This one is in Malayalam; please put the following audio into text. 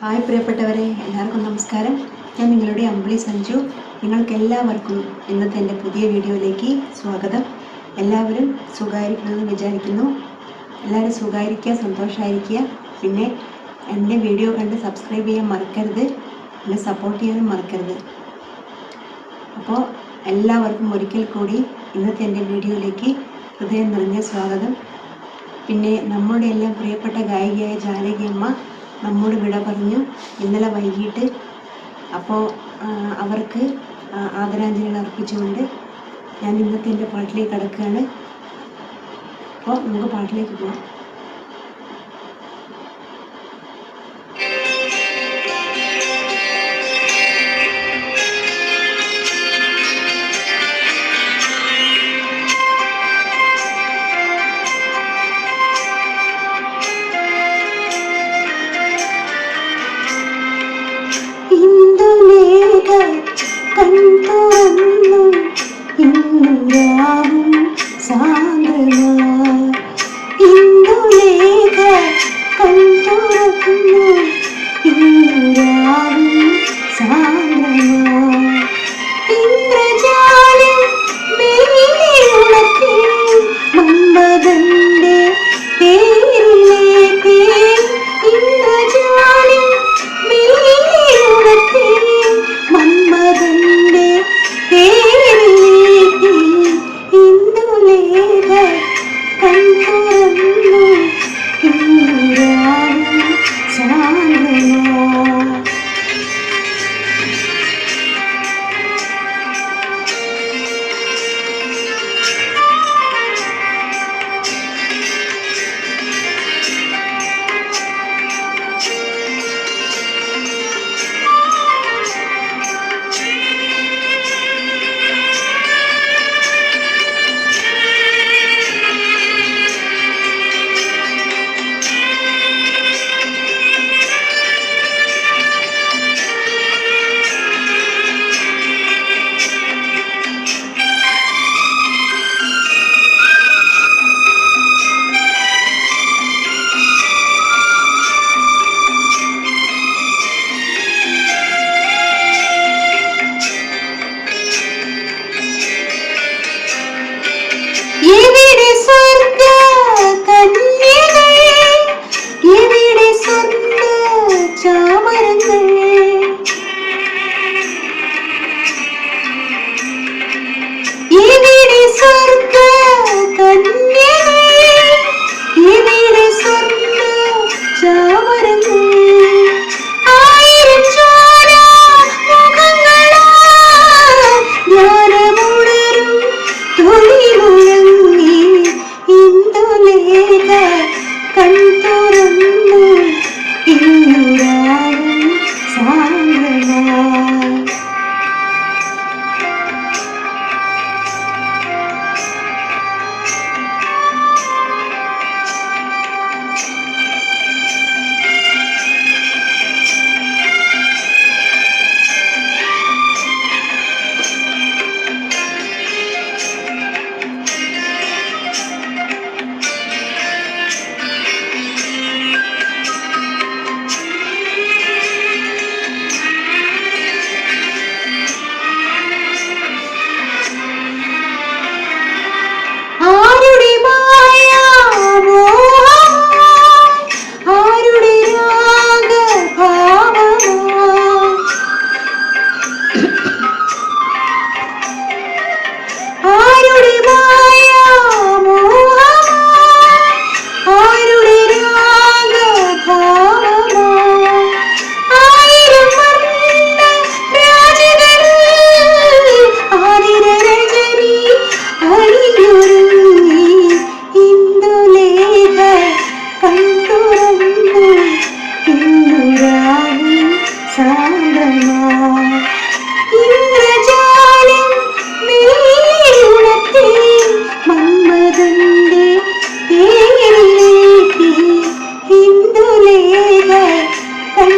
ഹായ് പ്രിയപ്പെട്ടവരെ, എല്ലാവർക്കും നമസ്കാരം. ഞാൻ നിങ്ങളുടെ അമ്പിളി സഞ്ജു. നിങ്ങൾക്കെല്ലാവർക്കും ഇന്നത്തെ എൻ്റെ പുതിയ വീഡിയോയിലേക്ക് സ്വാഗതം. എല്ലാവരും സുഖമായിരിക്കുമെന്ന് വിചാരിക്കുന്നു. എല്ലാവരും സുഖമായിരിക്കുക, സന്തോഷമായിരിക്കുക. പിന്നെ എൻ്റെ വീഡിയോ കണ്ട് സബ്സ്ക്രൈബ് ചെയ്യാൻ മറക്കരുത്, എന്നെ സപ്പോർട്ട് ചെയ്യാനും മറക്കരുത്. അപ്പോൾ എല്ലാവർക്കും ഒരിക്കൽ കൂടി ഇന്നത്തെ എൻ്റെ വീഡിയോയിലേക്ക് ഹൃദയം നിറഞ്ഞ സ്വാഗതം. പിന്നെ നമ്മുടെ എല്ലാം പ്രിയപ്പെട്ട ഗായികയായ ജാനകി അമ്മ നമ്മോട് വിട പറഞ്ഞു ഇന്നലെ വൈകിട്ട്. അപ്പോൾ അവർക്ക് ആദരാഞ്ജലികൾ അർപ്പിച്ചുകൊണ്ട് ഞാൻ ഇന്നത്തെ എൻ്റെ പാട്ടിലേക്ക് കടക്കുകയാണ്. അപ്പോൾ നമുക്ക് പാട്ടിലേക്ക് പോകാം. കൺതുറന്നു ഇന്നുരാവും സാന്ദ്രമായി, ഇന്ദുലേഖ കൺതുറന്നു ഇന്നുരാവും സാന്ദ്രമായി, ഇന്ദ്രജാലം മേലുണർത്തി മന്മഥന്റെ തേരിലേക്ക്, ഇന്ദ്രജാലം മേലുണർത്തി മന്മഥന്റെ തേരിലേക്ക്, ഇന്ദുലേഖ കൺതുറന്നു ഇന്നുരാവും സാന്ദ്രമായി. എവിടെ സ്വർഗ കന്യകൾ, എവിടെ സ്വർണ്ണ ചാമരങ്ങൾ, എവിടെ സ്വർഗ കന്യകൾ, എവിടെ സ്വർണ്ണ ചാമരങ്ങൾ, ആയിരം ജ്വാല മുഖങ്ങളാ ജ്ഞാനമുണരും തൊഴിലുഴങ്ങി, ഇന്ദുലേഖ കൺതുറന്നു ഇന്നുരാവും സാന്ദ്രമായി. ആരുടെ മായാമോഹമായി, ആരുടെ രാഗഭാവമായി, ആരുടെ മായാമോഹമായി, ആരുടെ രാഗഭാവമായി, ആയിരം വർണ്ണ രാജകളിൽ ആതിര രജനി അണിഞ്ഞൊരുങ്ങി, ഇന്ദുലേഖ കൺതുറന്നു ഇന്നുരാവും സാന്ദ്രമായി, ഇന്ദ്രജാലം മേലുണർത്തി മന്മഥന്റെ തേരിലേക്ക്, ഇന്ദുലേഖ കൺ